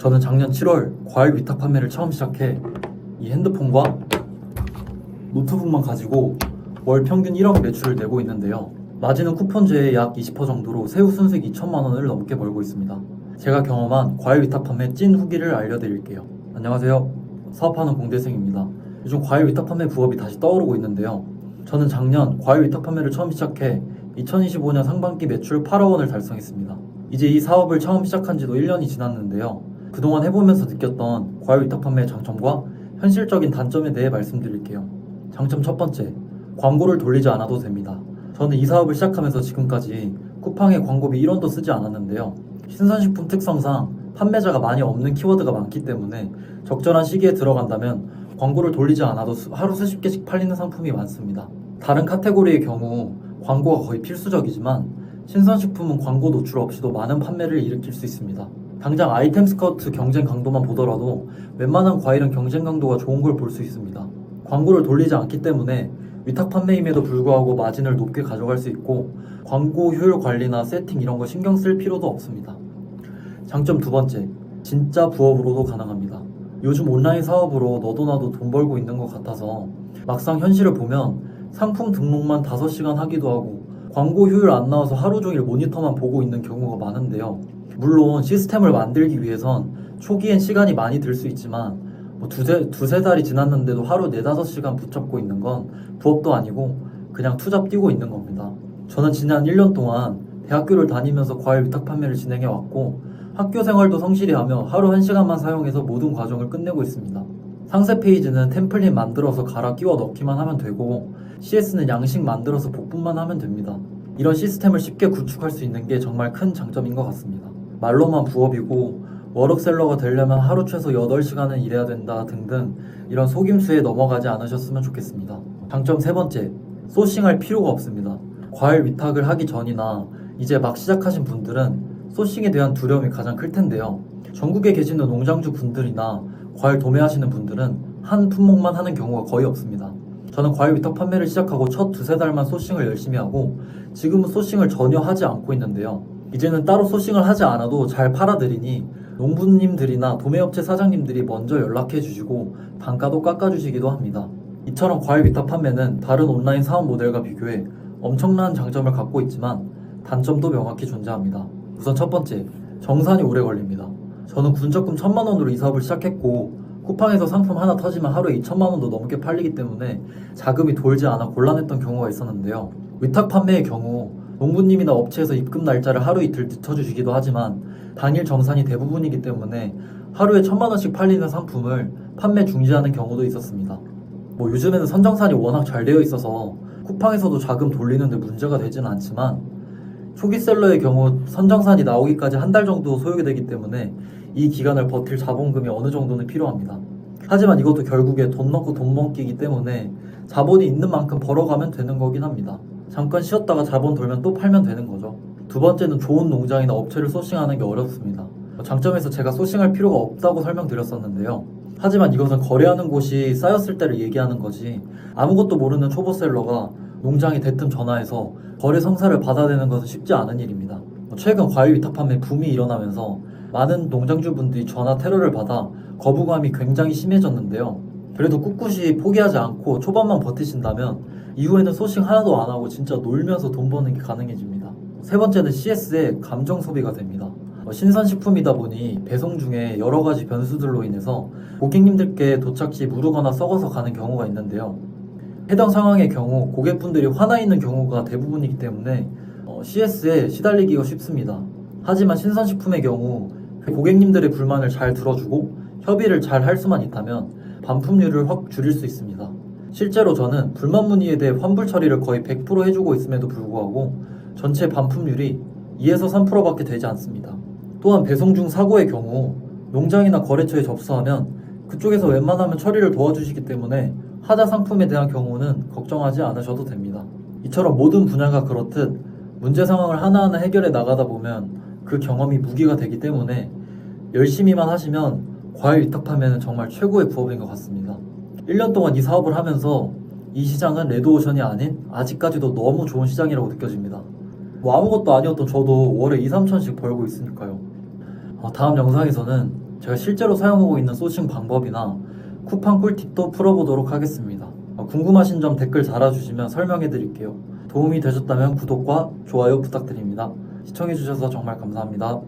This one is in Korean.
저는 작년 7월 과일 위탁 판매를 처음 시작해 이 핸드폰과 노트북만 가지고 월 평균 1억 매출을 내고 있는데요. 마진은 쿠폰제의 약 20% 정도로 세후 순수익 2천만 원을 넘게 벌고 있습니다. 제가 경험한 과일 위탁 판매 찐 후기를 알려드릴게요. 안녕하세요. 사업하는 공대생입니다. 요즘 과일 위탁 판매 부업이 다시 떠오르고 있는데요. 저는 작년 과일 위탁 판매를 처음 시작해 2025년 상반기 매출 8억 원을 달성했습니다. 이제 이 사업을 처음 시작한 지도 1년이 지났는데요. 그동안 해보면서 느꼈던 과일 위탁 판매의 장점과 현실적인 단점에 대해 말씀드릴게요. 장점 첫 번째, 광고를 돌리지 않아도 됩니다. 저는 이 사업을 시작하면서 지금까지 쿠팡에 광고비 1원도 쓰지 않았는데요. 신선식품 특성상 판매자가 많이 없는 키워드가 많기 때문에 적절한 시기에 들어간다면 광고를 돌리지 않아도 하루 수십 개씩 팔리는 상품이 많습니다. 다른 카테고리의 경우 광고가 거의 필수적이지만 신선식품은 광고 노출 없이도 많은 판매를 일으킬 수 있습니다. 당장 아이템 스카우트 경쟁 강도만 보더라도 웬만한 과일은 경쟁 강도가 좋은 걸 볼 수 있습니다. 광고를 돌리지 않기 때문에 위탁 판매임에도 불구하고 마진을 높게 가져갈 수 있고 광고 효율 관리나 세팅 이런 거 신경 쓸 필요도 없습니다. 장점 두 번째, 진짜 부업으로도 가능합니다. 요즘 온라인 사업으로 너도 나도 돈 벌고 있는 것 같아서 막상 현실을 보면 상품 등록만 5시간 하기도 하고 광고 효율 안 나와서 하루 종일 모니터만 보고 있는 경우가 많은데요. 물론 시스템을 만들기 위해선 초기엔 시간이 많이 들 수 있지만 두세 달이 지났는데도 하루 4-5시간 붙잡고 있는 건 부업도 아니고 그냥 투잡 뛰고 있는 겁니다. 저는 지난 1년 동안 대학교를 다니면서 과일 위탁 판매를 진행해 왔고 학교 생활도 성실히 하며 하루 1시간만 사용해서 모든 과정을 끝내고 있습니다. 상세 페이지는 템플릿 만들어서 갈아 끼워 넣기만 하면 되고 CS는 양식 만들어서 복분만 하면 됩니다. 이런 시스템을 쉽게 구축할 수 있는 게 정말 큰 장점인 것 같습니다. 말로만 부업이고 워럭셀러가 되려면 하루 최소 8시간은 일해야 된다 등등 이런 속임수에 넘어가지 않으셨으면 좋겠습니다. 장점 세 번째, 소싱할 필요가 없습니다. 과일 위탁을 하기 전이나 이제 막 시작하신 분들은 소싱에 대한 두려움이 가장 클 텐데요. 전국에 계시는 농장주 분들이나 과일 도매하시는 분들은 한 품목만 하는 경우가 거의 없습니다. 저는 과일 위탁 판매를 시작하고 첫 2-3달만 소싱을 열심히 하고 지금은 소싱을 전혀 하지 않고 있는데요. 이제는 따로 소싱을 하지 않아도 잘 팔아드리니 농부님들이나 도매업체 사장님들이 먼저 연락해 주시고 단가도 깎아주시기도 합니다. 이처럼 과일 위탁 판매는 다른 온라인 사업 모델과 비교해 엄청난 장점을 갖고 있지만 단점도 명확히 존재합니다. 우선 첫 번째, 정산이 오래 걸립니다. 저는 군적금 1,000만 원으로 이 사업을 시작했고 쿠팡에서 상품 하나 터지면 하루에 2천만 원도 넘게 팔리기 때문에 자금이 돌지 않아 곤란했던 경우가 있었는데요. 위탁 판매의 경우 농부님이나 업체에서 입금 날짜를 하루 이틀 늦춰주시기도 하지만 당일 정산이 대부분이기 때문에 하루에 1,000만 원씩 팔리는 상품을 판매 중지하는 경우도 있었습니다. 요즘에는 선정산이 워낙 잘 되어 있어서 쿠팡에서도 자금 돌리는데 문제가 되진 않지만 초기셀러의 경우 선정산이 나오기까지 한 달 정도 소요가 되기 때문에 이 기간을 버틸 자본금이 어느 정도는 필요합니다. 하지만 이것도 결국에 돈 넣고 돈 먹기이기 때문에 자본이 있는 만큼 벌어가면 되는 거긴 합니다. 잠깐 쉬었다가 자본 돌면 또 팔면 되는 거죠. 두 번째는 좋은 농장이나 업체를 소싱하는 게 어렵습니다. 장점에서 제가 소싱할 필요가 없다고 설명드렸었는데요. 하지만 이것은 거래하는 곳이 쌓였을 때를 얘기하는 거지 아무것도 모르는 초보셀러가 농장에 대뜸 전화해서 거래 성사를 받아내는 것은 쉽지 않은 일입니다. 최근 과일 위탁 판매 붐이 일어나면서 많은 농장주분들이 전화 테러를 받아 거부감이 굉장히 심해졌는데요. 그래도 꿋꿋이 포기하지 않고 초반만 버티신다면 이후에는 소싱 하나도 안 하고 진짜 놀면서 돈 버는 게 가능해집니다. 세 번째는 CS의 감정 소비가 됩니다. 신선식품이다 보니 배송 중에 여러 가지 변수들로 인해서 고객님들께 도착 시 무르거나 썩어서 가는 경우가 있는데요. 해당 상황의 경우 고객분들이 화나 있는 경우가 대부분이기 때문에 CS에 시달리기가 쉽습니다. 하지만 신선식품의 경우 고객님들의 불만을 잘 들어주고 협의를 잘 할 수만 있다면 반품률을 확 줄일 수 있습니다. 실제로 저는 불만 문의에 대해 환불 처리를 거의 100% 해주고 있음에도 불구하고 전체 반품률이 2에서 3%밖에 되지 않습니다. 또한 배송 중 사고의 경우 농장이나 거래처에 접수하면 그쪽에서 웬만하면 처리를 도와주시기 때문에 하자 상품에 대한 경우는 걱정하지 않으셔도 됩니다. 이처럼 모든 분야가 그렇듯 문제 상황을 하나하나 해결해 나가다 보면 그 경험이 무기가 되기 때문에 열심히만 하시면 과일 위탁 판매는 정말 최고의 부업인 것 같습니다. 1년 동안 이 사업을 하면서 이 시장은 레드오션이 아닌 아직까지도 너무 좋은 시장이라고 느껴집니다. 아무것도 아니었던 저도 월에 2-3천씩 벌고 있으니까요. 다음 영상에서는 제가 실제로 사용하고 있는 소싱 방법이나 쿠팡 꿀팁도 풀어보도록 하겠습니다. 궁금하신 점 댓글 달아주시면 설명해드릴게요. 도움이 되셨다면 구독과 좋아요 부탁드립니다. 시청해주셔서 정말 감사합니다.